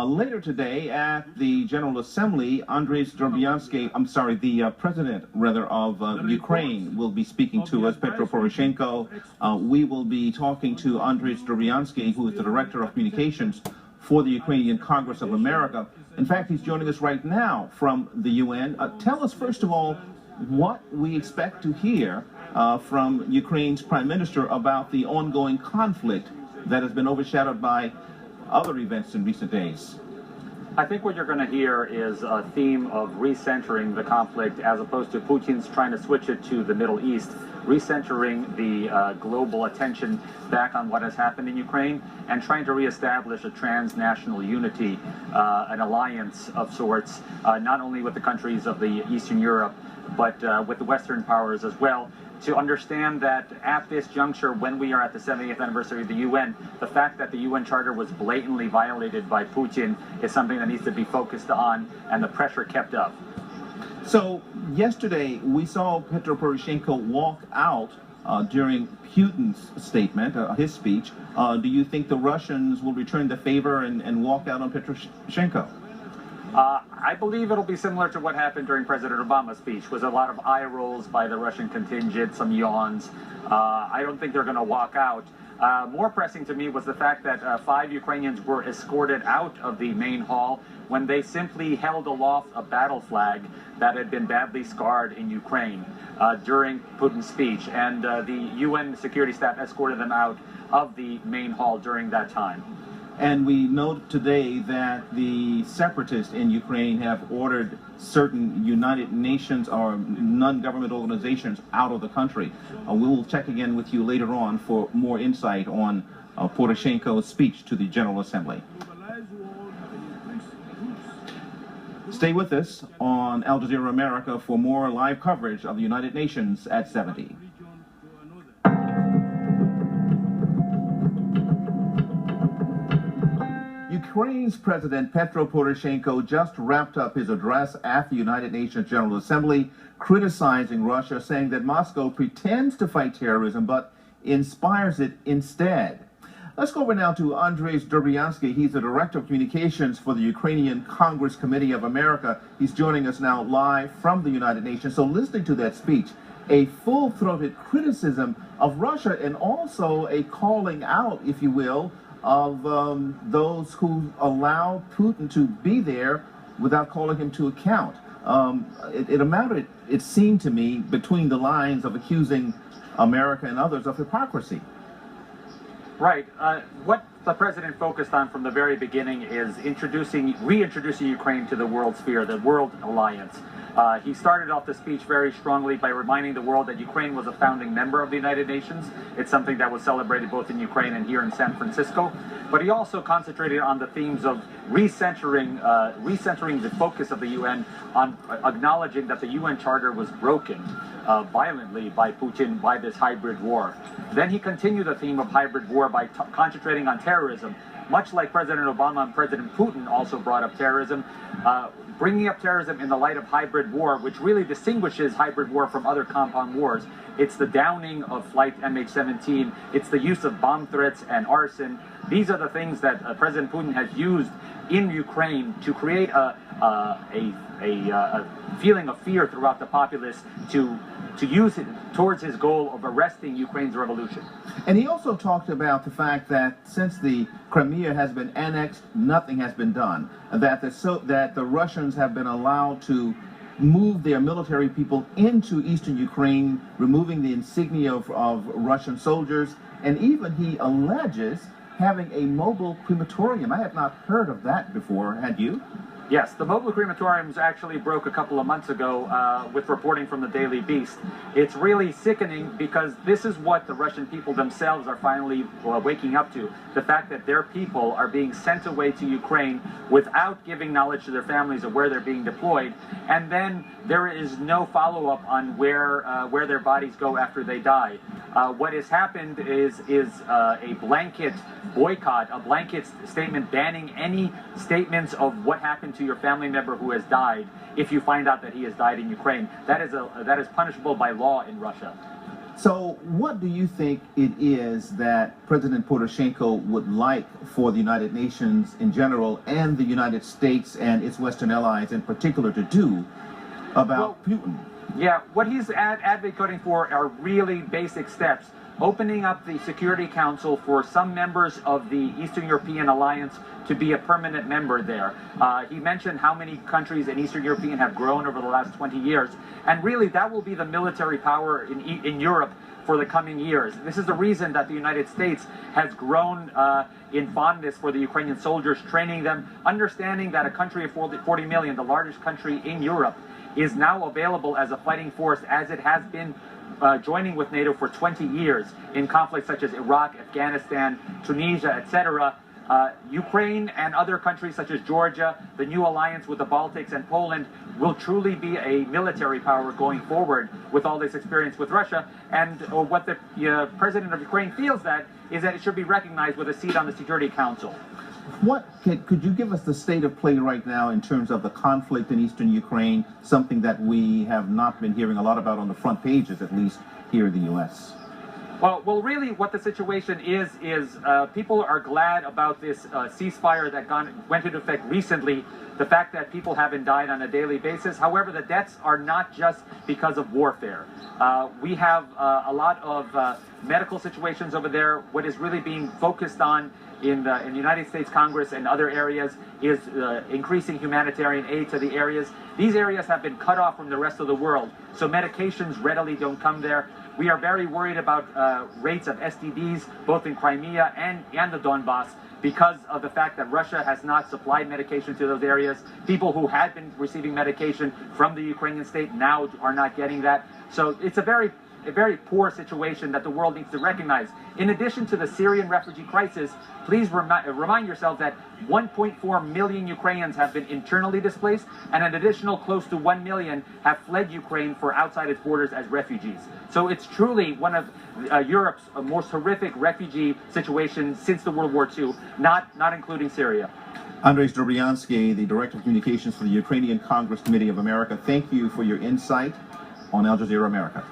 Later today at the General Assembly, Andrij Dobriansky, the president, rather, of Ukraine will be speaking to us, Petro Poroshenko. We will be talking to Andrij Dobriansky, who is the Director of Communications for the Ukrainian Congress of America. In fact, he's joining us right now from the UN. Tell us, first of all, what we expect to hear from Ukraine's Prime Minister about the ongoing conflict that has been overshadowed by other events in recent days. I think what you're going to hear is a theme of recentering the conflict as opposed to Putin's trying to switch it to the Middle East, recentering the global attention back on what has happened in Ukraine and trying to reestablish a transnational unity, an alliance of sorts, not only with the countries of the Eastern Europe, but with the Western powers as well, to understand that at this juncture, when we are at the 70th anniversary of the UN, the fact that the UN Charter was blatantly violated by Putin is something that needs to be focused on and the pressure kept up. So yesterday we saw Petro Poroshenko walk out during Putin's statement, his speech. Do you think the Russians will return the favor and walk out on Poroshenko? I believe it'll be similar to what happened during President Obama's speech, was a lot of eye rolls by the Russian contingent, some yawns. I don't think they're going to walk out. More pressing to me was the fact that 5 Ukrainians were escorted out of the main hall when they simply held aloft a battle flag that had been badly scarred in Ukraine during Putin's speech. And the UN security staff escorted them out of the main hall during that time. And we note today that the separatists in Ukraine have ordered certain United Nations or non-government organizations out of the country. We will check again with you later on for more insight on Poroshenko's speech to the General Assembly. Stay with us on Al Jazeera America for more live coverage of the United Nations at 70. Ukraine's President Petro Poroshenko just wrapped up his address at the United Nations General Assembly, criticizing Russia, saying that Moscow pretends to fight terrorism but inspires it instead. Let's go over now to Andrij Dobriansky. He's the Director of Communications for the Ukrainian Congress Committee of America. He's joining us now live from the United Nations. So listening to that speech, a full-throated criticism of Russia and also a calling out, if you will, of those who allow Putin to be there without calling him to account. It amounted, it seemed to me, between the lines of accusing America and others of hypocrisy. Right. What the president focused on from the very beginning is reintroducing Ukraine to the world sphere, the world alliance. He started off the speech very strongly by reminding the world that Ukraine was a founding member of the United Nations. It's something that was celebrated both in Ukraine and here in San Francisco. But he also concentrated on the themes of recentering the focus of the UN on acknowledging that the UN Charter was broken violently by Putin by this hybrid war. Then he continued the theme of hybrid war by concentrating on terrorism, much like President Obama and President Putin also brought up terrorism. Bringing up terrorism in the light of hybrid war, which really distinguishes hybrid war from other compound wars. It's the downing of flight MH17. It's the use of bomb threats and arson. These are the things that President Putin has used in Ukraine to create a feeling of fear throughout the populace to use it towards his goal of arresting Ukraine's revolution. And he also talked about the fact that since the Crimea has been annexed, nothing has been done. That the Russians have been allowed to move their military people into eastern Ukraine, removing the insignia of Russian soldiers, and even he alleges having a mobile crematorium. I had not heard of that before. Had you? Yes, the mobile crematoriums actually broke a couple of months ago with reporting from the Daily Beast. It's really sickening because this is what the Russian people themselves are finally waking up to. The fact that their people are being sent away to Ukraine without giving knowledge to their families of where they're being deployed. And then there is no follow-up on where their bodies go after they die. What has happened is a blanket boycott, a blanket statement banning any statements of what happened to your family member who has died if you find out that he has died in Ukraine. That is punishable by law in Russia. So what do you think it is that President Poroshenko would like for the United Nations in general and the United States and its Western allies in particular to do about Putin? Yeah, what he's advocating for are really basic steps. Opening up the Security Council for some members of the Eastern European Alliance to be a permanent member there. He mentioned how many countries in Eastern European have grown over the last 20 years, and really that will be the military power in Europe for the coming years. This is the reason that the United States has grown in fondness for the Ukrainian soldiers, training them, understanding that a country of 40 million, the largest country in Europe, is now available as a fighting force as it has been joining with NATO for 20 years in conflicts such as Iraq, Afghanistan, Tunisia, etc. Ukraine and other countries such as Georgia, the new alliance with the Baltics and Poland will truly be a military power going forward with all this experience with Russia. And what the president of Ukraine feels that is that it should be recognized with a seat on the Security Council. Could you give us the state of play right now in terms of the conflict in eastern Ukraine, something that we have not been hearing a lot about on the front pages, at least here in the U.S.? Well, really what the situation is people are glad about this ceasefire that went into effect recently, the fact that people haven't died on a daily basis. However, the deaths are not just because of warfare. We have a lot of medical situations over there. What is really being focused on in the United States Congress and other areas is increasing humanitarian aid to the areas. These areas have been cut off from the rest of the world, so medications readily don't come there. We are very worried about rates of STDs, both in Crimea and the Donbass, because of the fact that Russia has not supplied medication to those areas. People who had been receiving medication from the Ukrainian state now are not getting that. So it's a very poor situation that the world needs to recognize. In addition to the Syrian refugee crisis, please remind yourself that 1.4 million Ukrainians have been internally displaced, and an additional close to 1 million have fled Ukraine for outside its borders as refugees. So it's truly one of Europe's most horrific refugee situations since the World War II, not including Syria. Andrij Dobriansky, the Director of Communications for the Ukrainian Congress Committee of America, thank you for your insight on Al Jazeera America.